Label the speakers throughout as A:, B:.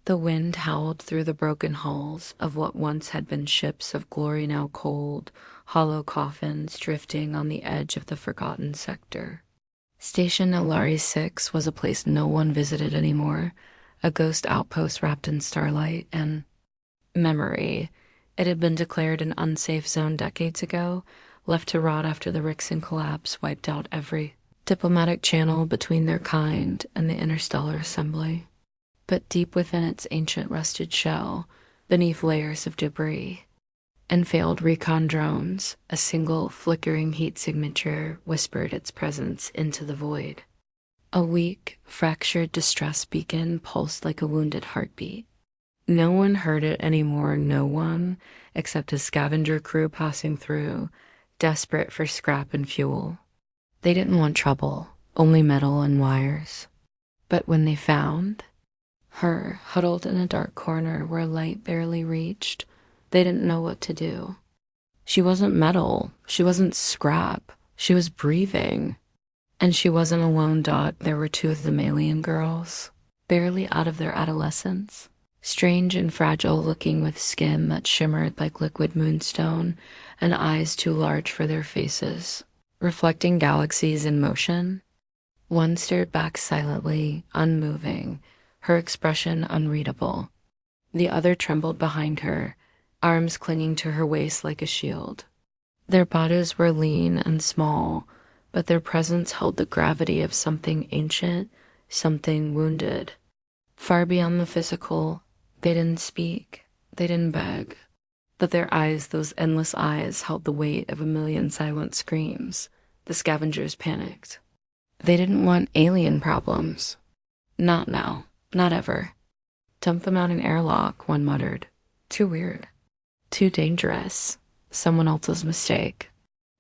A: The wind howled through the broken hulls of what once had been ships of glory, now cold, hollow coffins drifting on the edge of the forgotten sector. Station Alari 6 was a place no one visited anymore, a ghost outpost wrapped in starlight and memory. It had been declared an unsafe zone decades ago, left to rot after the Rixon collapse wiped out every diplomatic channel between their kind and the interstellar assembly. But deep within its ancient rusted shell, beneath layers of debris and failed recon drones, a single flickering heat signature whispered its presence into the void. A weak, fractured distress beacon pulsed like a wounded heartbeat. No one heard it anymore, no one, except a scavenger crew passing through, desperate for scrap and fuel. They didn't want trouble, only metal and wires. But when they found her, huddled in a dark corner where light barely reached, they didn't know what to do. She wasn't metal, she wasn't scrap, she was breathing. And she wasn't a lone dot, there were two of them alien girls, barely out of their adolescence. Strange and fragile looking with skin that shimmered like liquid moonstone and eyes too large for their faces, reflecting galaxies in motion. One stared back silently, unmoving, her expression unreadable. The other trembled behind her, arms clinging to her waist like a shield. Their bodies were lean and small, but their presence held the gravity of something ancient, something wounded. Far beyond the physical, they didn't speak, they didn't beg, but their eyes, those endless eyes, held the weight of a million silent screams. The scavengers panicked. They didn't want alien problems. Not now, not ever. Dump them out an airlock, one muttered. Too weird. Too dangerous. Someone else's mistake.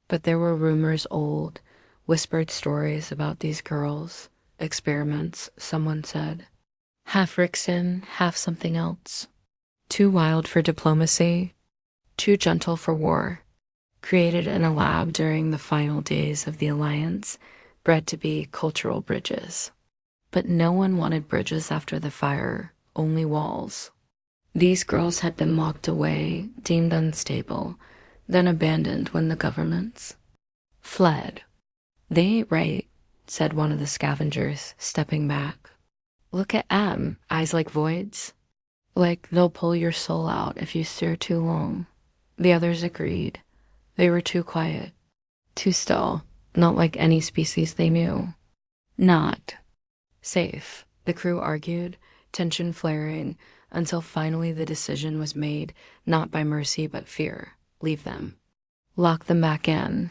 A: But there were rumors old, whispered stories about these girls, experiments, someone said. Half Rixon, half something else. Too wild for diplomacy, too gentle for war. Created in a lab during the final days of the Alliance, bred to be cultural bridges. But no one wanted bridges after the fire, only walls. These girls had been locked away, deemed unstable, then abandoned when the governments fled. They ain't right, said one of the scavengers, stepping back. Look at Em, eyes like voids. Like they'll pull your soul out if you stare too long. The others agreed. They were too quiet, too still, not like any species they knew. Not safe, the crew argued, tension flaring, until finally the decision was made, not by mercy but fear. Leave them. Lock them back in.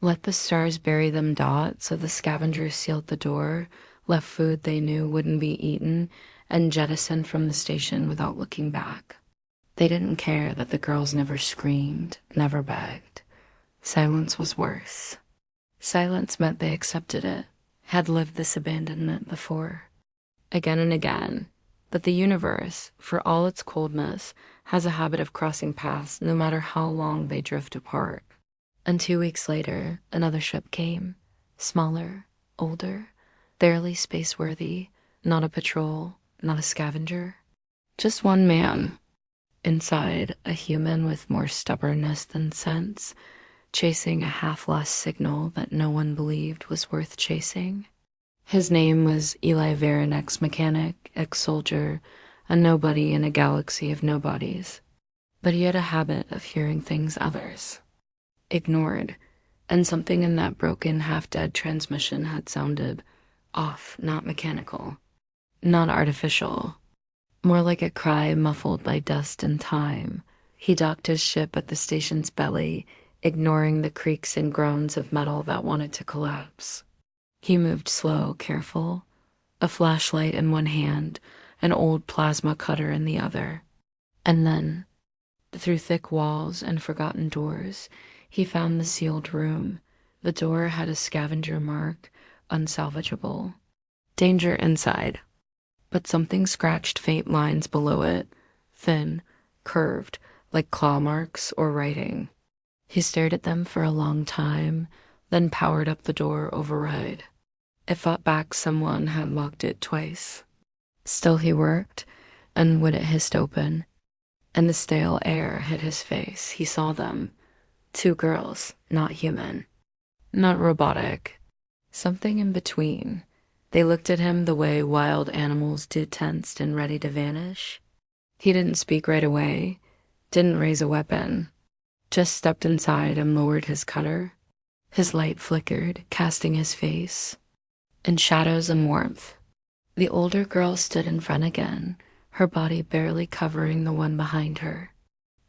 A: Let the stars bury them, Dot, so the scavengers sealed the door, left food they knew wouldn't be eaten, and jettisoned from the station without looking back. They didn't care that the girls never screamed, never begged. Silence was worse. Silence meant they accepted it, had lived this abandonment before. Again and again. But the universe, for all its coldness, has a habit of crossing paths no matter how long they drift apart. And 2 weeks later, another ship came. Smaller, older, barely space-worthy, not a patrol, not a scavenger. Just one man. Inside, a human with more stubbornness than sense, chasing a half-lost signal that no one believed was worth chasing. His name was Eli Varen, ex-mechanic, ex-soldier, a nobody in a galaxy of nobodies. But he had a habit of hearing things others ignored, and something in that broken, half-dead transmission had sounded off, not mechanical, not artificial, more like a cry muffled by dust and time. He docked his ship at the station's belly, ignoring the creaks and groans of metal that wanted to collapse. He moved slow, careful, a flashlight in one hand, an old plasma cutter in the other. And then, through thick walls and forgotten doors, he found the sealed room. The door had a scavenger mark, unsalvageable. Danger inside. But something scratched faint lines below it, thin, curved, like claw marks or writing. He stared at them for a long time, then powered up the door override. It fought back someone had locked it twice. Still he worked, and when it hissed open, and the stale air hit his face, he saw them. Two girls, not human, not robotic, something in between. They looked at him the way wild animals do, tensed and ready to vanish. He didn't speak right away, didn't raise a weapon, just stepped inside and lowered his cutter. His light flickered, casting his face in shadows and warmth. The older girl stood in front again, her body barely covering the one behind her.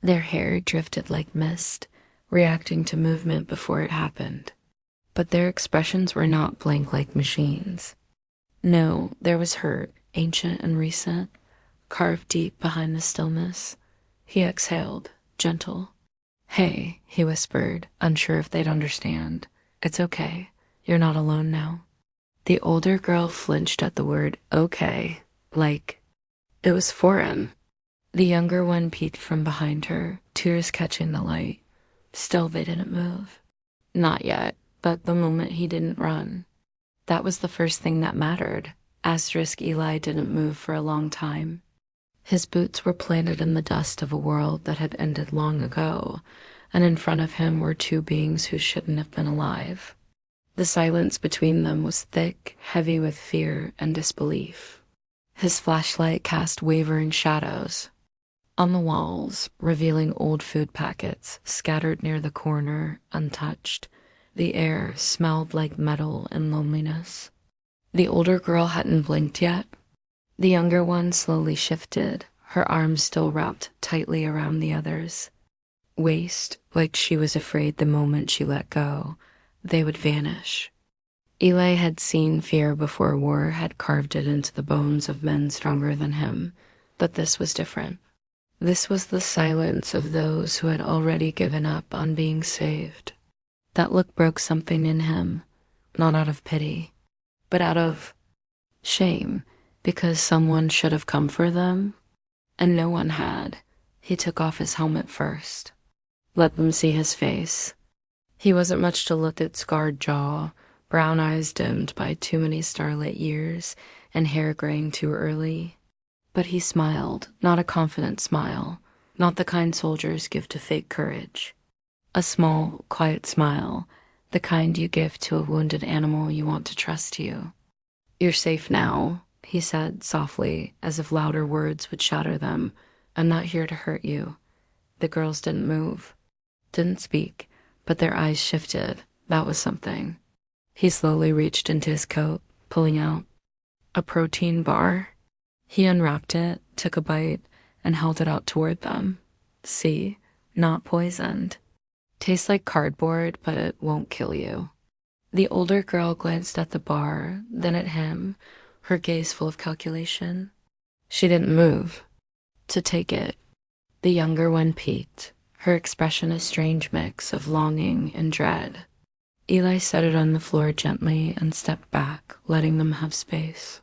A: Their hair drifted like mist, reacting to movement before it happened. But their expressions were not blank like machines. No, there was hurt, ancient and recent, carved deep behind the stillness. He exhaled, gentle. "Hey," he whispered, unsure if they'd understand. "It's okay. You're not alone now." The older girl flinched at the word okay, like it was foreign. The younger one peeked from behind her, tears catching the light. Still they didn't move. Not yet, but the moment he didn't run. That was the first thing that mattered. Asterisk Eli didn't move for a long time. His boots were planted in the dust of a world that had ended long ago, and in front of him were two beings who shouldn't have been alive. The silence between them was thick, heavy with fear and disbelief. His flashlight cast wavering shadows on the walls, revealing old food packets scattered near the corner, untouched. The air smelled like metal and loneliness. The older girl hadn't blinked yet. The younger one slowly shifted, her arms still wrapped tightly around the other's waist, like she was afraid the moment she let go, they would vanish. Eli had seen fear before war had carved it into the bones of men stronger than him, but this was different. This was the silence of those who had already given up on being saved. That look broke something in him, not out of pity, but out of shame, because someone should have come for them, and no one had. He took off his helmet first. Let them see his face. He wasn't much to look at, scarred jaw, brown eyes dimmed by too many starlit years, and hair graying too early. But he smiled, not a confident smile, not the kind soldiers give to fake courage. A small, quiet smile, the kind you give to a wounded animal you want to trust you. "You're safe now," he said softly, as if louder words would shatter them. "I'm not here to hurt you." The girls didn't move, didn't speak, but their eyes shifted. That was something. He slowly reached into his coat, pulling out a protein bar. He unwrapped it, took a bite, and held it out toward them. "See, not poisoned. Tastes like cardboard, but it won't kill you." The older girl glanced at the bar, then at him, her gaze full of calculation. She didn't move to take it. The younger one peeked, her expression a strange mix of longing and dread. Eli set it on the floor gently and stepped back, letting them have space.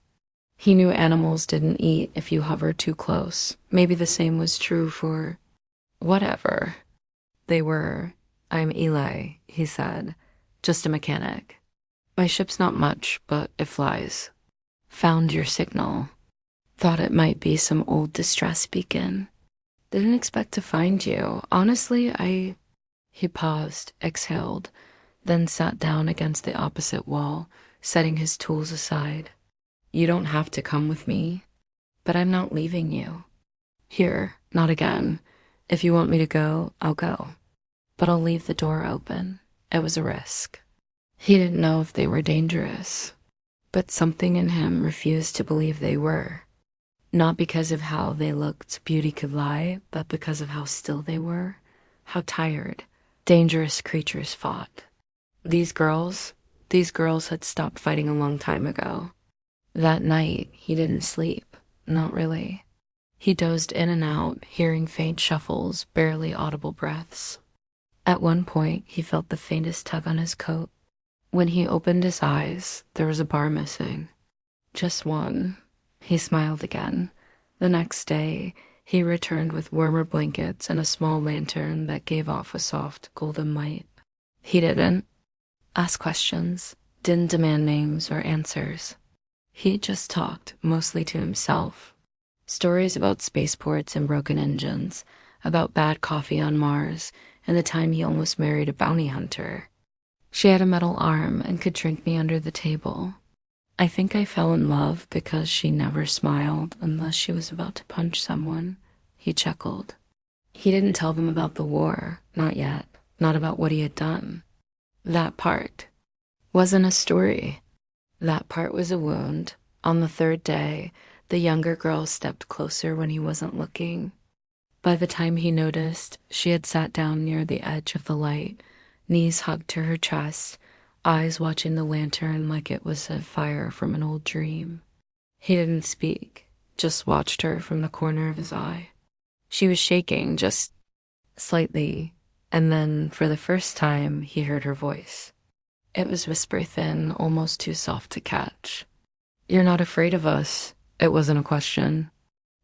A: He knew animals didn't eat if you hovered too close. Maybe the same was true for whatever they were. "I'm Eli," he said, "just a mechanic. My ship's not much, but it flies. Found your signal. Thought it might be some old distress beacon. Didn't expect to find you. Honestly, He paused, exhaled, then sat down against the opposite wall, setting his tools aside. "You don't have to come with me, but I'm not leaving you. Here, not again. If you want me to go, I'll go. But I'll leave the door open." It was a risk. He didn't know if they were dangerous, but something in him refused to believe they were. Not because of how they looked, beauty could lie, but because of how still they were, how tired, dangerous creatures fought. These girls had stopped fighting a long time ago. That night, he didn't sleep, not really. He dozed in and out, hearing faint shuffles, barely audible breaths. At one point, he felt the faintest tug on his coat. When he opened his eyes, there was a bar missing. Just one. He smiled again. The next day, he returned with warmer blankets and a small lantern that gave off a soft golden light. He didn't ask questions, didn't demand names or answers. He just talked, mostly to himself. Stories about spaceports and broken engines, about bad coffee on Mars, and the time he almost married a bounty hunter. She had a metal arm and could drink me under the table. I think I fell in love because she never smiled unless she was about to punch someone. He chuckled. He didn't tell them about the war, not yet, not about what he had done. That part wasn't a story. That part was a wound. On the third day, the younger girl stepped closer when he wasn't looking. By the time he noticed, she had sat down near the edge of the light, knees hugged to her chest, eyes watching the lantern like it was a fire from an old dream. He didn't speak, just watched her from the corner of his eye. She was shaking, just slightly, and then, for the first time, he heard her voice. It was whisper thin, almost too soft to catch. "You're not afraid of us." It wasn't a question.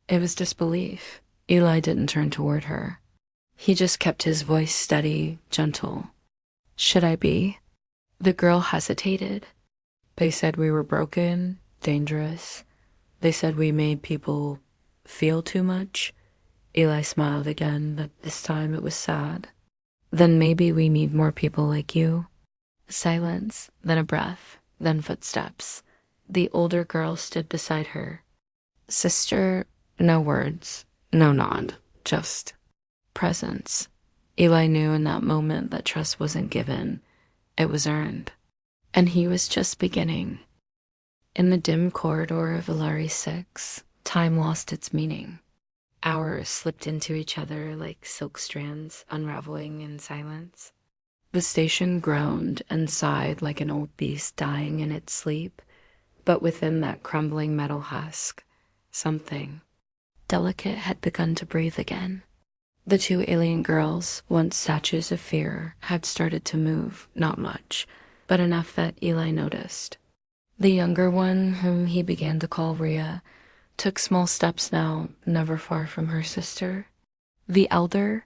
A: It was disbelief. Eli didn't turn toward her. He just kept his voice steady, gentle. "Should I be?" The girl hesitated. "They said we were broken, dangerous. They said we made people feel too much." Eli smiled again, but this time it was sad. "Then maybe we need more people like you." Silence, then a breath, then footsteps. The older girl stood beside her. "Sister," no words, no nod, just presence. Eli knew in that moment that trust wasn't given, it was earned. And he was just beginning. In the dim corridor of Ilari 6, time lost its meaning. Hours slipped into each other like silk strands unraveling in silence. The station groaned and sighed like an old beast dying in its sleep, but within that crumbling metal husk, something delicate had begun to breathe again. The two alien girls, once statues of fear, had started to move, not much, but enough that Eli noticed. The younger one, whom he began to call Rhea, took small steps now, never far from her sister. The elder,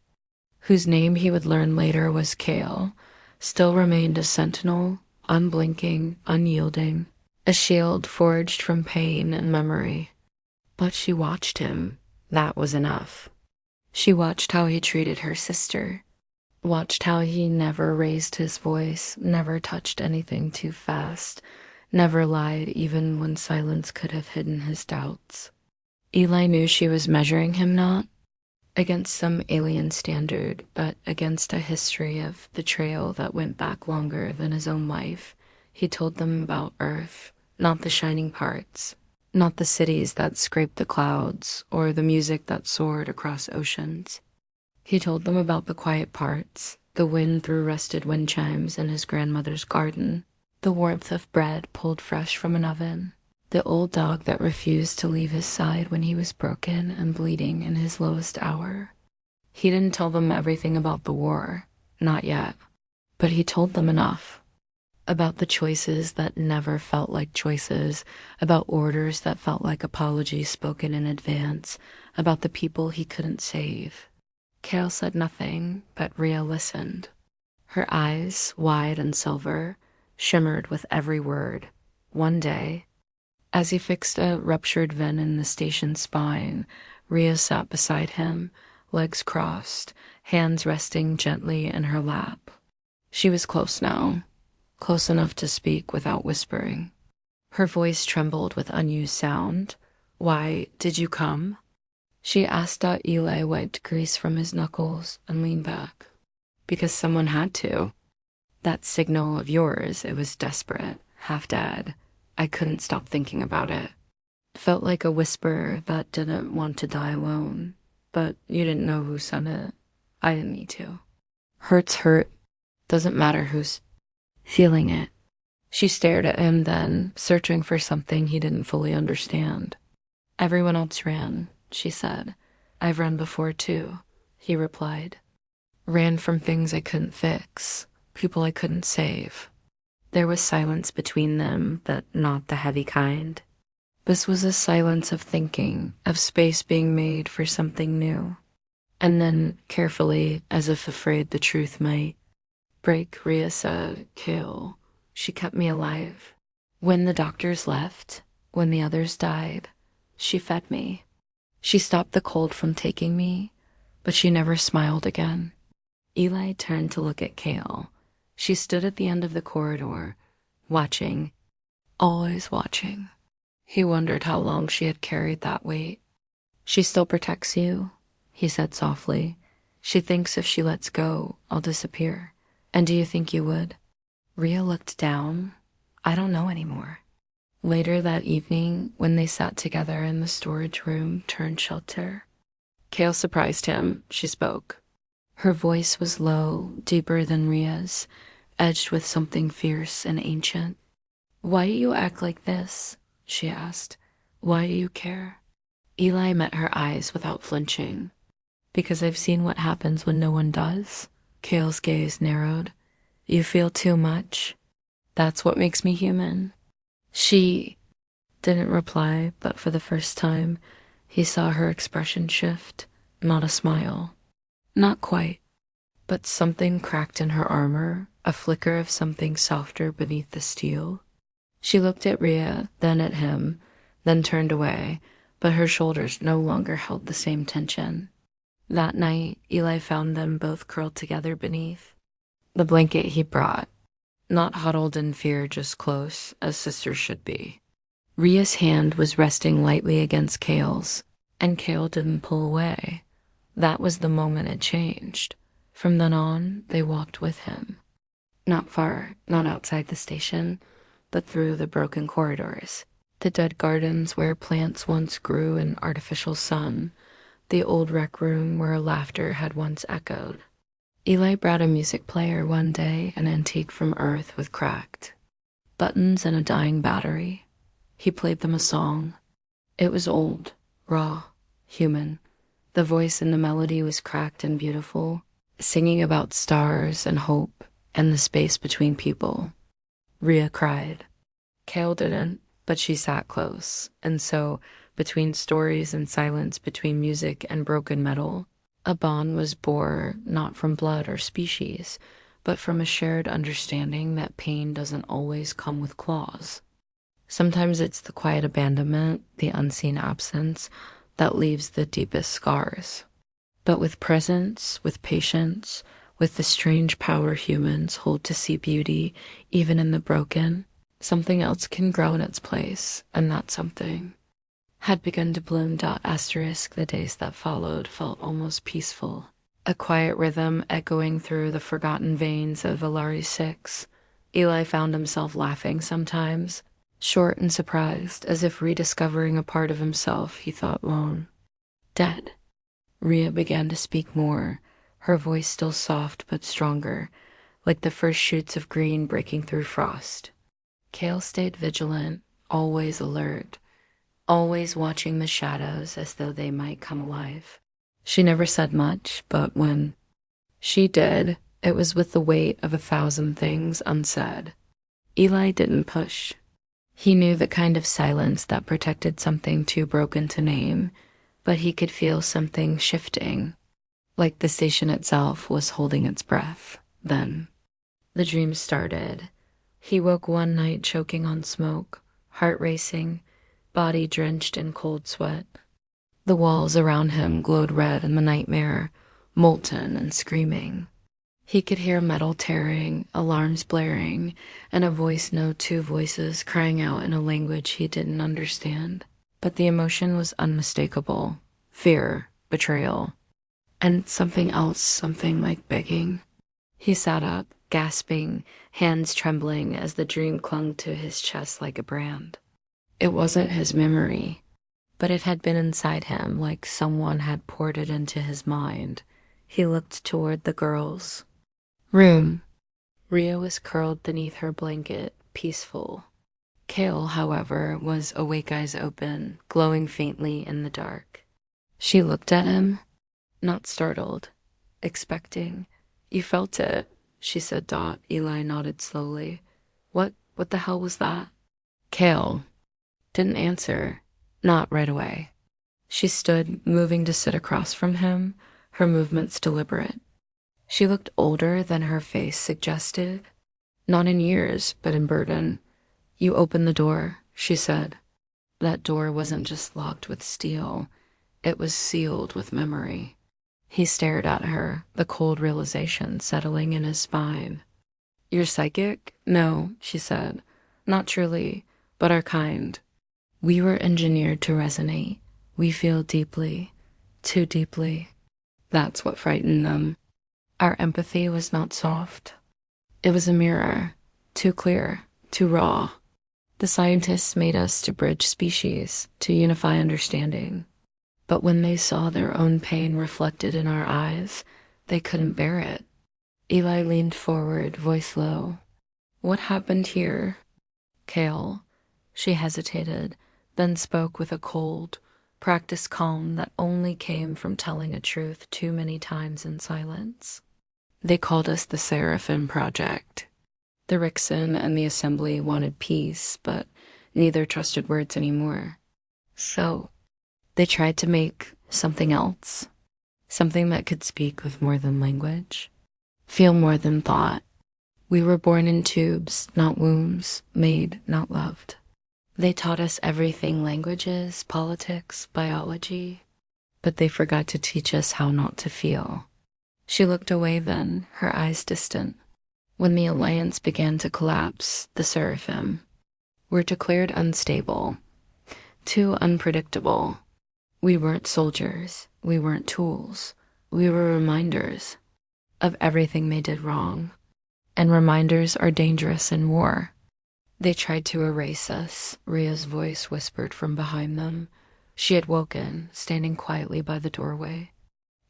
A: whose name he would learn later was Kale, still remained a sentinel, unblinking, unyielding, a shield forged from pain and memory. But she watched him. That was enough. She watched how he treated her sister, watched how he never raised his voice, never touched anything too fast, never lied even when silence could have hidden his doubts. Eli knew she was measuring him not against some alien standard, but against a history of betrayal that went back longer than his own life. He told them about Earth, not the shining parts, not the cities that scraped the clouds or the music that soared across oceans. He told them about the quiet parts, the wind through rusted wind chimes in his grandmother's garden, the warmth of bread pulled fresh from an oven, the old dog that refused to leave his side when he was broken and bleeding in his lowest hour. He didn't tell them everything about the war, not yet, but he told them enough. About the choices that never felt like choices, about orders that felt like apologies spoken in advance, about the people he couldn't save. Carol said nothing, but Rhea listened. Her eyes, wide and silver, shimmered with every word. One day, as he fixed a ruptured vein in the station's spine, Rhea sat beside him, legs crossed, hands resting gently in her lap. She was close now. Close enough to speak without whispering. Her voice trembled with unused sound. "Why did you come?" She asked. Eli wiped grease from his knuckles and leaned back. "Because someone had to. That signal of yours, it was desperate, half dead. I couldn't stop thinking about it. Felt like a whisper that didn't want to die alone. But you didn't know who sent it. I didn't need to. Hurt's hurt. Doesn't matter who's feeling it." She stared at him then, searching for something he didn't fully understand. "Everyone else ran," she said. "I've run before too," he replied. "Ran from things I couldn't fix, people I couldn't save." There was silence between them, but not the heavy kind. This was a silence of thinking, of space being made for something new. And then, carefully, as if afraid the truth might break, Rhea said, "Kill. She kept me alive. When the doctors left, when the others died, she fed me. She stopped the cold from taking me, but she never smiled again. Eli turned to look at Kale. She stood at the end of the corridor, watching, always watching. He wondered how long she had carried that weight. She still protects you, he said softly. She thinks if she lets go, I'll disappear. And do you think you would? Rhea looked down. I don't know anymore. Later that evening, when they sat together in the storage room turned shelter, Kale surprised him. She spoke. Her voice was low, deeper than Rhea's, edged with something fierce and ancient. Why do you act like this? She asked. Why do you care? Eli met her eyes without flinching. Because I've seen what happens when no one does. Kale's gaze narrowed. You feel too much. That's what makes me human. She didn't reply, but for the first time, he saw her expression shift, not a smile. Not quite, but something cracked in her armor, a flicker of something softer beneath the steel. She looked at Rhea, then at him, then turned away, but her shoulders no longer held the same tension. That night, Eli found them both curled together beneath the blanket he brought, not huddled in fear, just close, as sisters should be. Rhea's hand was resting lightly against Kale's, and Kale didn't pull away. That was the moment it changed. From then on, they walked with him. Not far, not outside the station, but through the broken corridors. The dead gardens where plants once grew in artificial sun. The old rec room where laughter had once echoed. Eli brought a music player one day, an antique from Earth with cracked buttons and a dying battery. He played them a song. It was old, raw, human. The voice in the melody was cracked and beautiful, singing about stars and hope and the space between people. Rhea cried. Kale didn't, but she sat close, and so, between stories and silence, between music and broken metal, a bond was born not from blood or species, but from a shared understanding that pain doesn't always come with claws. Sometimes it's the quiet abandonment, the unseen absence, that leaves the deepest scars. But with presence, with patience, with the strange power humans hold to see beauty even in the broken, something else can grow in its place, and that something had begun to bloom. Asterisk, the days that followed felt almost peaceful. A quiet rhythm echoing through the forgotten veins of Alari 6. Eli found himself laughing sometimes, short and surprised, as if rediscovering a part of himself he thought long dead. Rhea began to speak more, her voice still soft but stronger, like the first shoots of green breaking through frost. Kale stayed vigilant, always alert, always watching the shadows as though they might come alive. She never said much, but when she did, it was with the weight of 1,000 things unsaid. Eli didn't push. He knew the kind of silence that protected something too broken to name, but he could feel something shifting, like the station itself was holding its breath. Then the dream started. He woke one night choking on smoke, heart racing, body drenched in cold sweat. The walls around him glowed red in the nightmare, molten and screaming. He could hear metal tearing, alarms blaring, and a voice, no, 2 voices crying out in a language he didn't understand. But the emotion was unmistakable. Fear, betrayal, and something else, something like begging. He sat up, gasping, hands trembling as the dream clung to his chest like a brand. It wasn't his memory, but it had been inside him, like someone had poured it into his mind. He looked toward the girls' room. Rhea was curled beneath her blanket, peaceful. Kale, however, was awake, eyes open, glowing faintly in the dark. She looked at him, not startled, expecting. You felt it, she said. Eli nodded slowly. What the hell was that? Kale didn't answer, not right away. She stood, moving to sit across from him, her movements deliberate. She looked older than her face suggested, not in years, but in burden. You opened the door, she said. That door wasn't just locked with steel. It was sealed with memory. He stared at her, the cold realization settling in his spine. "You're psychic?" "No," she said. "Not truly, but our kind. We were engineered to resonate. We feel deeply, too deeply." That's what frightened them. Our empathy was not soft. It was a mirror, too clear, too raw. The scientists made us to bridge species, to unify understanding. But when they saw their own pain reflected in our eyes, they couldn't bear it. Eli leaned forward, voice low. "What happened here?" "Kale." She hesitated, then spoke with a cold, practiced calm that only came from telling a truth too many times in silence. "They called us the Seraphim Project. The Rickson and the Assembly wanted peace, but neither trusted words anymore. So they tried to make something else, something that could speak with more than language, feel more than thought. We were born in tubes, not wombs, made, not loved. They taught us everything: languages, politics, biology, but they forgot to teach us how not to feel." She looked away then, her eyes distant. "When the alliance began to collapse, the Seraphim were declared unstable, too unpredictable. We weren't soldiers, we weren't tools, we were reminders of everything they did wrong. And reminders are dangerous in war. They tried to erase us," Ria's voice whispered from behind them. She had woken, standing quietly by the doorway.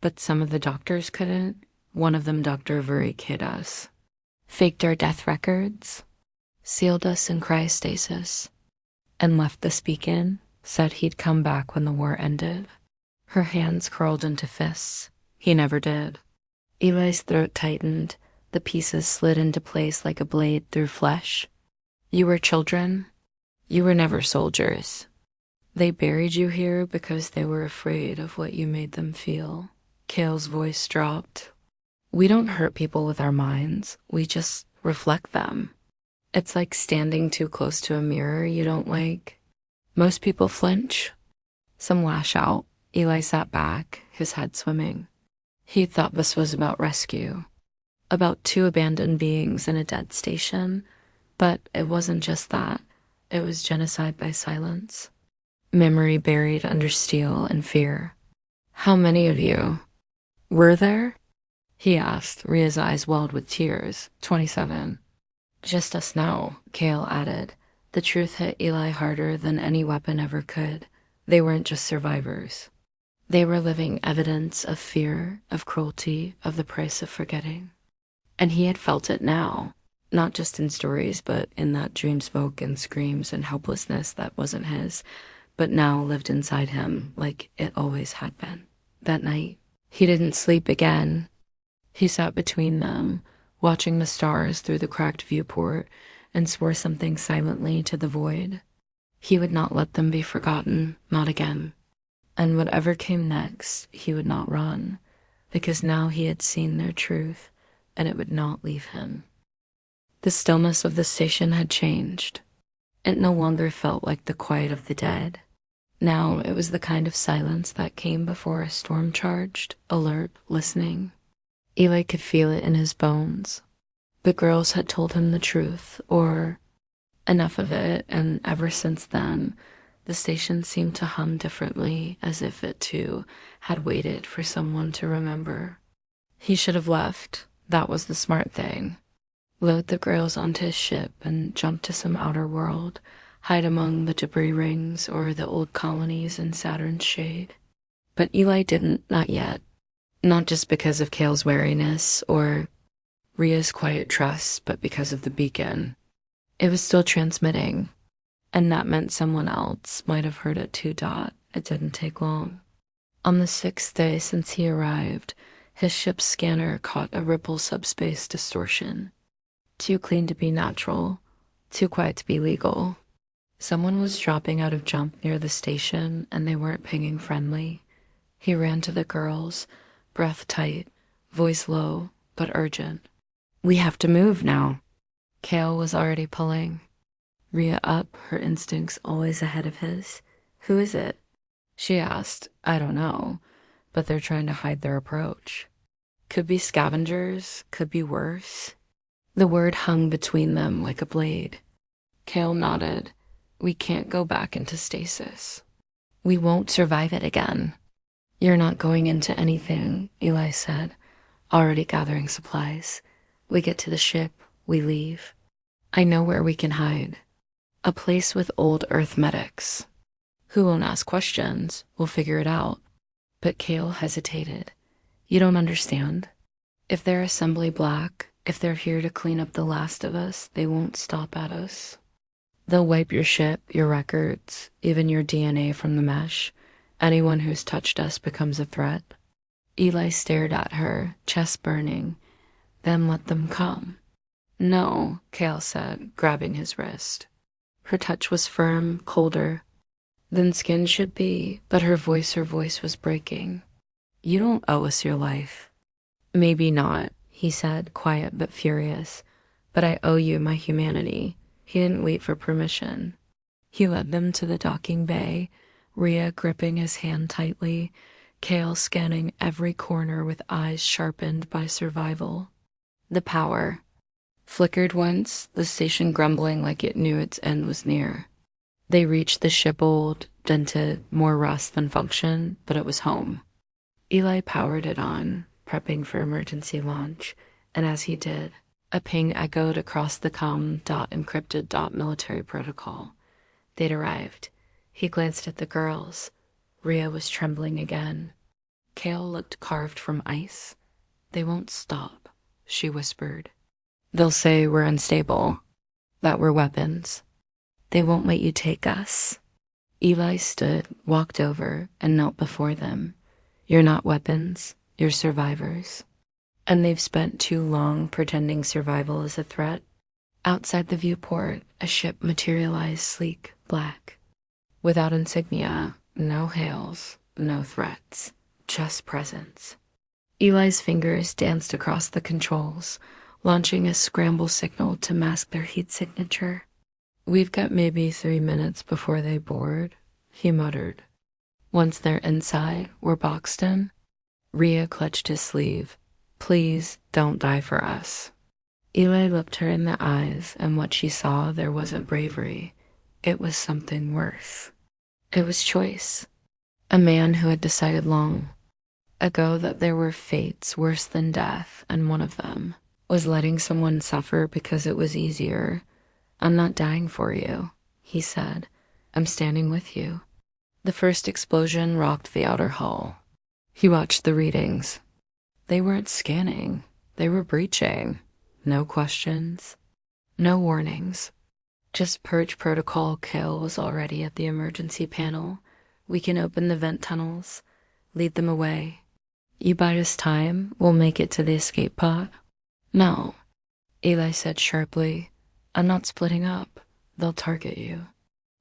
A: "But some of the doctors couldn't. One of them, Dr. Vurick, hid us. Faked our death records, sealed us in cryostasis, and left us beacon, said he'd come back when the war ended." Her hands curled into fists. "He never did." Eli's throat tightened. The pieces slid into place like a blade through flesh. "You were children. You were never soldiers. They buried you here because they were afraid of what you made them feel." Kale's voice dropped. "We don't hurt people with our minds. We just reflect them. It's like standing too close to a mirror you don't like. Most people flinch. Some lash out." Eli sat back, his head swimming. He thought this was about rescue, about two abandoned beings in a dead station. But it wasn't just that. It was genocide by silence. Memory buried under steel and fear. "How many of you were there?" he asked. Ria's eyes welled with tears. 27. "Just us now," Kale added. The truth hit Eli harder than any weapon ever could. They weren't just survivors. They were living evidence of fear, of cruelty, of the price of forgetting. And he had felt it now, not just in stories, but in that dream smoke and screams and helplessness that wasn't his, but now lived inside him like it always had been. That night, he didn't sleep again. He sat between them, watching the stars through the cracked viewport, and swore something silently to the void. He would not let them be forgotten, not again. And whatever came next, he would not run, because now he had seen their truth, and it would not leave him. The stillness of the station had changed. It no longer felt like the quiet of the dead. Now it was the kind of silence that came before a storm charged, alert, listening. Eli could feel it in his bones. The girls had told him the truth, or enough of it, and ever since then, the station seemed to hum differently, as if it too had waited for someone to remember. He should have left. That was the smart thing. Load the girls onto his ship and jump to some outer world, hide among the debris rings or the old colonies in Saturn's shade. But Eli didn't, not yet. Not just because of Kale's wariness or Ria's quiet trust, but because of the beacon. It was still transmitting, and that meant someone else might have heard it too. It didn't take long. On the 6th day since he arrived, his ship's scanner caught a ripple subspace distortion. Too clean to be natural, too quiet to be legal. Someone was dropping out of jump near the station, and they weren't pinging friendly. He ran to the girls, breath tight, voice low, but urgent. "We have to move now." Kale was already pulling. Ria up, her instincts always ahead of his. "Who is it?" She asked. I don't know, but they're trying to hide their approach. Could be scavengers, could be worse. The word hung between them like a blade. Kale nodded. We can't go back into stasis. We won't survive it again. You're not going into anything, Eli said, already gathering supplies. We get to the ship, we leave. I know where we can hide. A place with old Earth medics. Who won't ask questions? We'll figure it out. But Kale hesitated. You don't understand. If they're assembly black, if they're here to clean up the last of us, they won't stop at us. They'll wipe your ship, your records, even your DNA from the mesh. Anyone who's touched us becomes a threat. Eli stared at her, chest burning. Then let them come. No, Kale said, grabbing his wrist. Her touch was firm, colder than skin should be, but her voice was breaking. You don't owe us your life. Maybe not, he said, quiet but furious. But I owe you my humanity. He didn't wait for permission. He led them to the docking bay, Rhea gripping his hand tightly, Kale scanning every corner with eyes sharpened by survival. The power flickered once, the station grumbling like it knew its end was near. They reached the ship, old, dented, more rust than function, but it was home. Eli powered it on, prepping for emergency launch, and as he did, a ping echoed across the encrypted military protocol. They'd arrived. He glanced at the girls. Rhea was trembling again. Kale looked carved from ice. They won't stop, she whispered. They'll say we're unstable, that we're weapons. They won't let you take us. Eli stood, walked over, and knelt before them. You're not weapons, you're survivors. And they've spent too long pretending survival is a threat. Outside the viewport, a ship materialized sleek, black. Without insignia, no hails, no threats, just presence. Eli's fingers danced across the controls, launching a scramble signal to mask their heat signature. We've got maybe 3 minutes before they board, he muttered. Once they're inside, we're boxed in. Rhea clutched his sleeve. Please don't die for us. Eli looked her in the eyes, and what she saw there wasn't bravery. It was something worse. It was choice. A man who had decided long ago that there were fates worse than death, and one of them was letting someone suffer because it was easier. I'm not dying for you, he said. I'm standing with you. The first explosion rocked the outer hull. He watched the readings. They weren't scanning. They were breaching. No questions. No warnings. Just purge protocol. Kale was already at the emergency panel. We can open the vent tunnels. Lead them away. You buy us time, we'll make it to the escape pod. No, Eli said sharply. I'm not splitting up. They'll target you.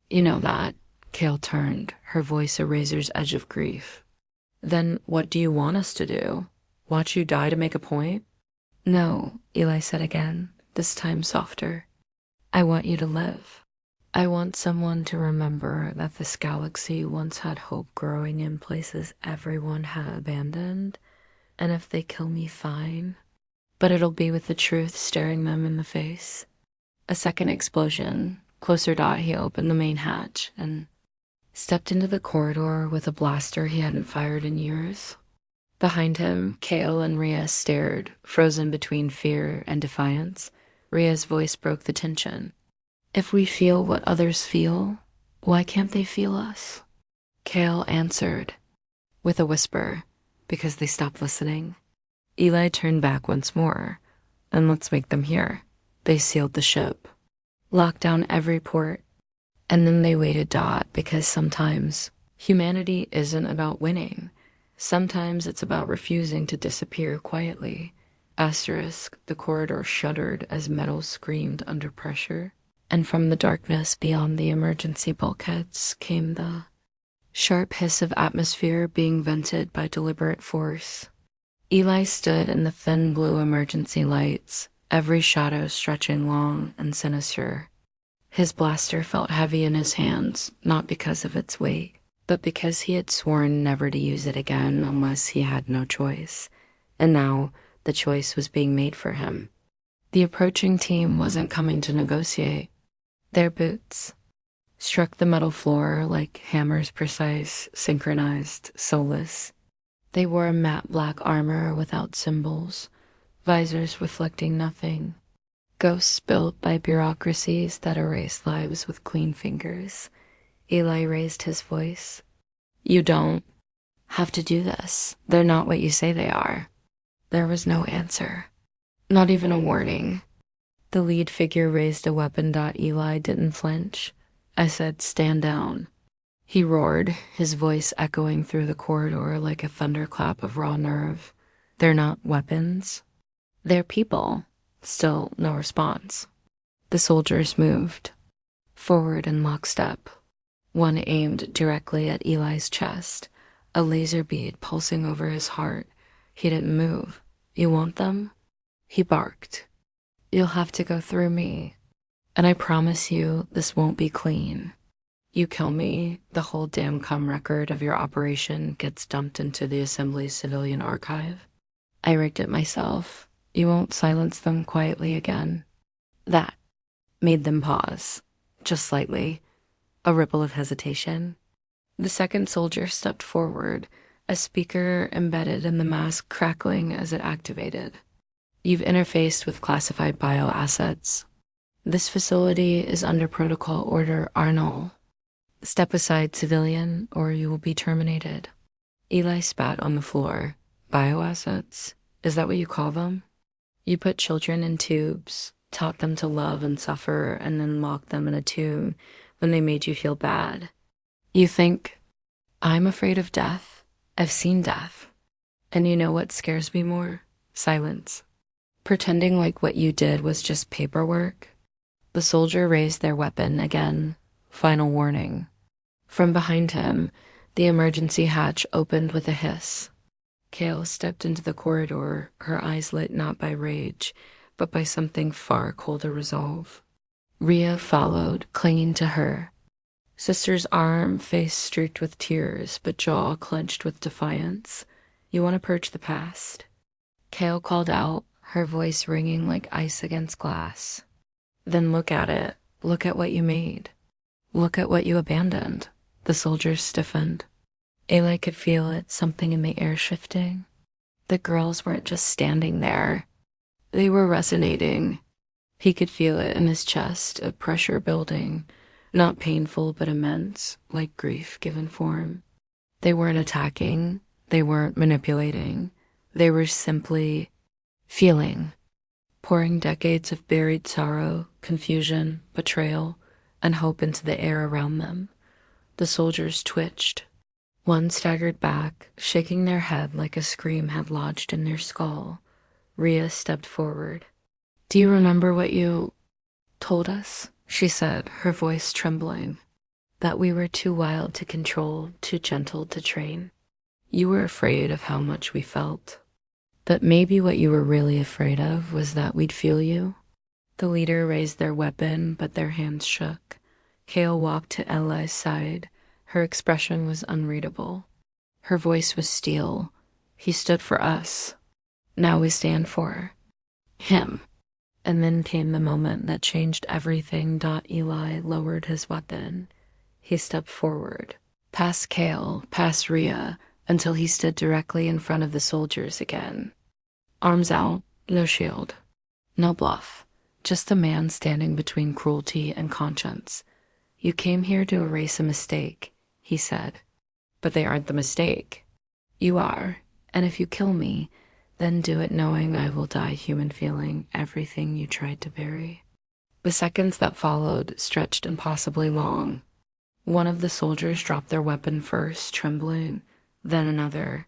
A: You know that. Kale turned, her voice a razor's edge of grief. Then what do you want us to do? Watch you die to make a point? No, Eli said again, this time softer. I want you to live. I want someone to remember that this galaxy once had hope growing in places everyone had abandoned, and if they kill me, fine. But it'll be with the truth staring them in the face. A second explosion. Closer dot, he opened the main hatch and stepped into the corridor with a blaster he hadn't fired in years. Behind him, Kale and Rhea stared, frozen between fear and defiance. Rhea's voice broke the tension. If we feel what others feel, why can't they feel us? Kale answered with a whisper, because they stopped listening. Eli turned back once more. And let's make them hear. They sealed the ship, locked down every port, and then they waited dot, because sometimes humanity isn't about winning. Sometimes it's about refusing to disappear quietly. Asterisk, the corridor shuddered as metal screamed under pressure, and from the darkness beyond the emergency bulkheads came the sharp hiss of atmosphere being vented by deliberate force. Eli stood in the thin blue emergency lights, every shadow stretching long and sinister. His blaster felt heavy in his hands, not because of its weight, but because he had sworn never to use it again unless he had no choice, and now the choice was being made for him. The approaching team wasn't coming to negotiate. Their boots struck the metal floor like hammers, precise, synchronized, soulless. They wore a matte black armor without symbols, visors reflecting nothing, ghosts built by bureaucracies that erase lives with clean fingers. Eli raised his voice. You don't have to do this. They're not what you say they are. There was no answer. Not even a warning. The lead figure raised a weapon. Eli didn't flinch. I said, stand down. He roared, his voice echoing through the corridor like a thunderclap of raw nerve. They're not weapons. They're people. Still no response. The soldiers moved forward in lockstep. One aimed directly at Eli's chest, a laser bead pulsing over his heart. He didn't move. You want them? He barked. You'll have to go through me. And I promise you this won't be clean. You kill me, the whole damn cum record of your operation gets dumped into the Assembly's civilian archive. I rigged it myself. You won't silence them quietly again. That made them pause, just slightly, a ripple of hesitation. The second soldier stepped forward, a speaker embedded in the mask crackling as it activated. You've interfaced with classified bioassets. This facility is under Protocol Order Arnold. Step aside, civilian, or you will be terminated. Eli spat on the floor. Bioassets? Is that what you call them? You put children in tubes, taught them to love and suffer, and then locked them in a tomb when they made you feel bad. You think, I'm afraid of death. I've seen death. And you know what scares me more? Silence. Pretending like what you did was just paperwork. The soldier raised their weapon again. Final warning. From behind him, the emergency hatch opened with a hiss. Kale stepped into the corridor, her eyes lit not by rage, but by something far colder resolve. Rhea followed, clinging to her. Sister's arm, face streaked with tears, but jaw clenched with defiance. You want to purge the past? Kale called out, her voice ringing like ice against glass. Then look at it. Look at what you made. Look at what you abandoned. The soldiers stiffened. Eli could feel it, something in the air shifting. The girls weren't just standing there. They were resonating. He could feel it in his chest, a pressure building, not painful but immense, like grief given form. They weren't attacking. They weren't manipulating. They were simply feeling, pouring decades of buried sorrow, confusion, betrayal, and hope into the air around them. The soldiers twitched. One staggered back, shaking their head like a scream had lodged in their skull. Rhea stepped forward. Do you remember what you told us? She said, her voice trembling. That we were too wild to control, too gentle to train. You were afraid of how much we felt. That maybe what you were really afraid of was that we'd feel you? The leader raised their weapon, but their hands shook. Kale walked to Eli's side. Her expression was unreadable. Her voice was steel. He stood for us. Now we stand for him. And then came the moment that changed everything. Eli lowered his weapon. He stepped forward, past Kale, past Rhea, until he stood directly in front of the soldiers again. Arms out, no shield, no bluff, just a man standing between cruelty and conscience. You came here to erase a mistake, he said. But they aren't the mistake. You are, and if you kill me, then do it knowing I will die human feeling everything you tried to bury. The seconds that followed stretched impossibly long. One of the soldiers dropped their weapon first, trembling, then another.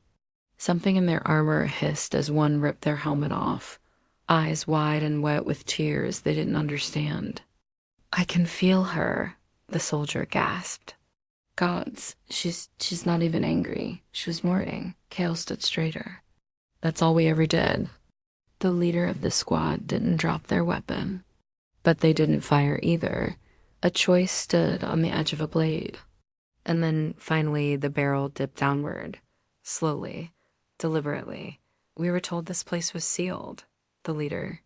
A: Something in their armor hissed as one ripped their helmet off, eyes wide and wet with tears they didn't understand. I can feel her, the soldier gasped. Gods, she's not even angry. She was mourning. Kale stood straighter. That's all we ever did. The leader of the squad didn't drop their weapon. But they didn't fire either. A choice stood on the edge of a blade. And then finally the barrel dipped downward, slowly, deliberately. "We were told this place was sealed," the leader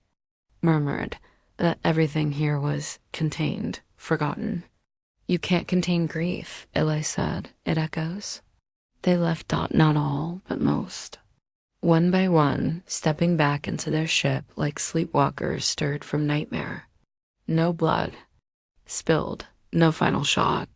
A: murmured, "that everything here was contained, forgotten." "You can't contain grief," Eli said. "It echoes." They left not all, but most. One by one, stepping back into their ship like sleepwalkers stirred from nightmare. No blood spilled, no final shot.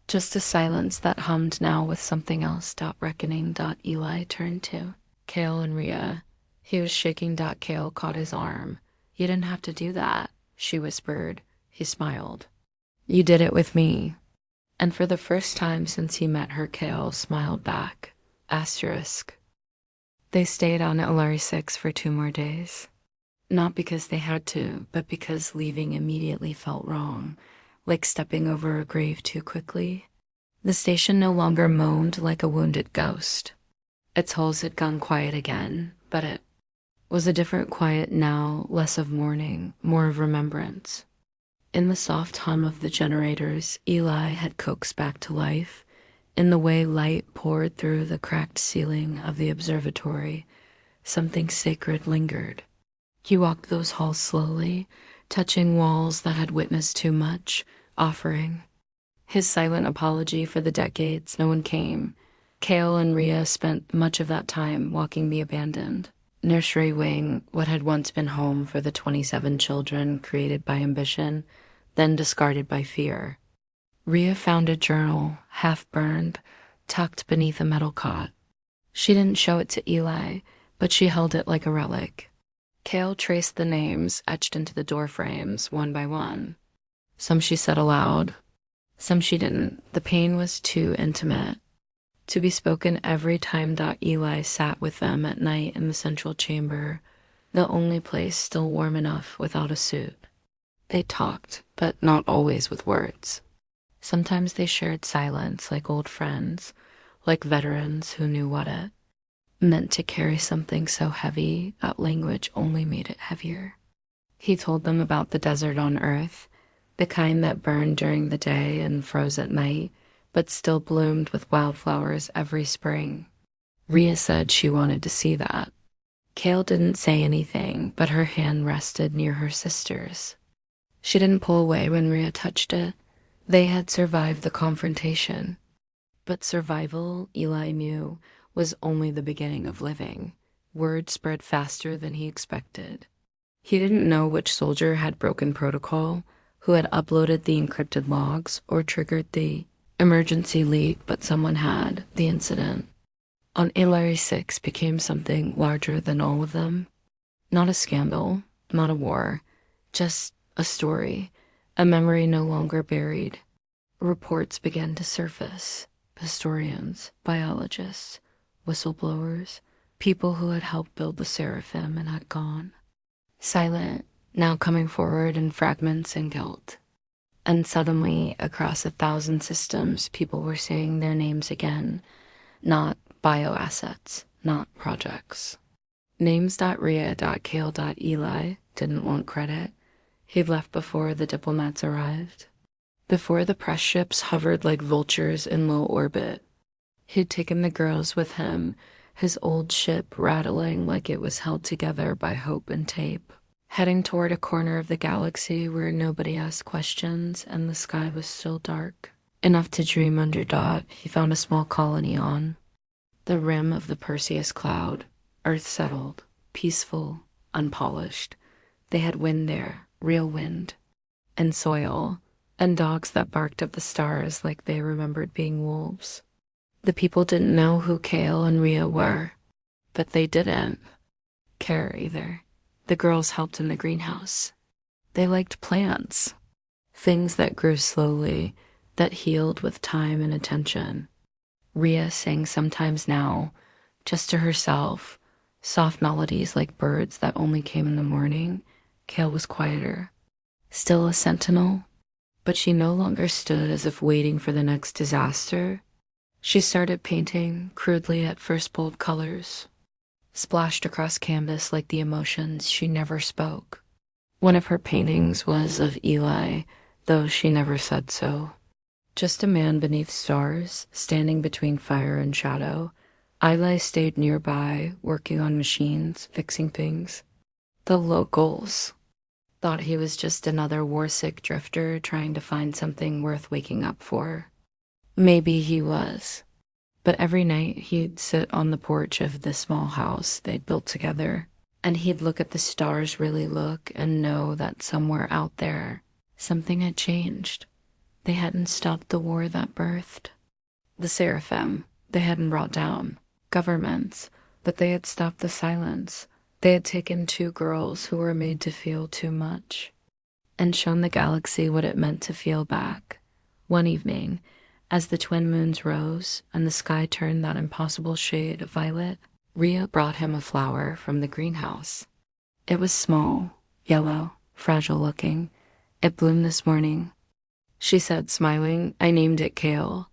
A: Just a silence that hummed now with something else. Reckoning. Eli turned to Kale and Rhea. He was shaking. Kale caught his arm. "You didn't have to do that," she whispered. He smiled. "You did it with me." And for the first time since he met her, Kale smiled back. Asterisk. They stayed on Ilari 6 for 2 more days. Not because they had to, but because leaving immediately felt wrong, like stepping over a grave too quickly. The station no longer moaned like a wounded ghost. Its hulls had gone quiet again, but it was a different quiet now, less of mourning, more of remembrance. In the soft hum of the generators, Eli had coaxed back to life. In the way light poured through the cracked ceiling of the observatory, something sacred lingered. He walked those halls slowly, touching walls that had witnessed too much, offering his silent apology for the decades no one came. Kale and Rhea spent much of that time walking the abandoned nursery wing, what had once been home for the 27 children created by ambition, then discarded by fear. Rhea found a journal, half-burned, tucked beneath a metal cot. She didn't show it to Eli, but she held it like a relic. Kale traced the names etched into the door frames, one by one. Some she said aloud, some she didn't. The pain was too intimate to be spoken every time. Eli sat with them at night in the central chamber, the only place still warm enough without a suit. They talked, but not always with words. Sometimes they shared silence like old friends, like veterans who knew what it meant to carry something so heavy that language only made it heavier. He told them about the desert on Earth, the kind that burned during the day and froze at night, but still bloomed with wildflowers every spring. Rhea said she wanted to see that. Kale didn't say anything, but her hand rested near her sister's. She didn't pull away when Rhea touched it. They had survived the confrontation. But survival, Eli knew, was only the beginning of living. Word spread faster than he expected. He didn't know which soldier had broken protocol, who had uploaded the encrypted logs, or triggered the emergency leak, but someone had. The incident on Ilari 6 became something larger than all of them. Not a scandal, not a war, just a story. A memory no longer buried. Reports began to surface. Historians, biologists, whistleblowers, people who had helped build the Seraphim and had gone. Silent, now coming forward in fragments and guilt. And suddenly, across 1,000 systems, people were saying their names again. Not bioassets, not projects. Names.Rhea.Kale.Eli didn't want credit. He'd left before the diplomats arrived, before the press ships hovered like vultures in low orbit. He'd taken the girls with him, his old ship rattling like it was held together by hope and tape, heading toward a corner of the galaxy where nobody asked questions and the sky was still dark. Enough to dream under. He found a small colony on the rim of the Perseus cloud. Earth settled, peaceful, unpolished. They had wind there, real wind, and soil, and dogs that barked at the stars like they remembered being wolves. The people didn't know who Kale and Rhea were, but they didn't care either. The girls helped in the greenhouse. They liked plants, things that grew slowly, that healed with time and attention. Rhea sang sometimes now, just to herself, soft melodies like birds that only came in the morning. Kale was quieter, still a sentinel, but she no longer stood as if waiting for the next disaster. She started painting, crudely at first bold colors, splashed across canvas like the emotions she never spoke. One of her paintings was of Eli, though she never said so. Just a man beneath stars, standing between fire and shadow. Eli stayed nearby, working on machines, fixing things. The locals thought he was just another warsick drifter trying to find something worth waking up for. Maybe he was. But every night he'd sit on the porch of the small house they'd built together, and he'd look at the stars really look and know that somewhere out there, something had changed. They hadn't stopped the war that birthed the Seraphim. They hadn't brought down governments, but they had stopped the silence. They had taken two girls who were made to feel too much and shown the galaxy what it meant to feel back. One evening, as the twin moons rose and the sky turned that impossible shade of violet, Rhea brought him a flower from the greenhouse. It was small, yellow, fragile looking. It bloomed this morning. She said, smiling. I named it Kale.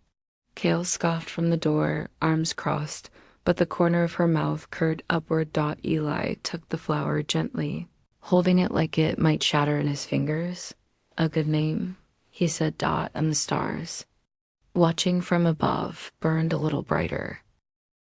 A: Kale scoffed from the door, arms crossed, but the corner of her mouth curved upward. Eli took the flower gently, holding it like it might shatter in his fingers. A good name, he said. And the stars, watching from above, burned a little brighter.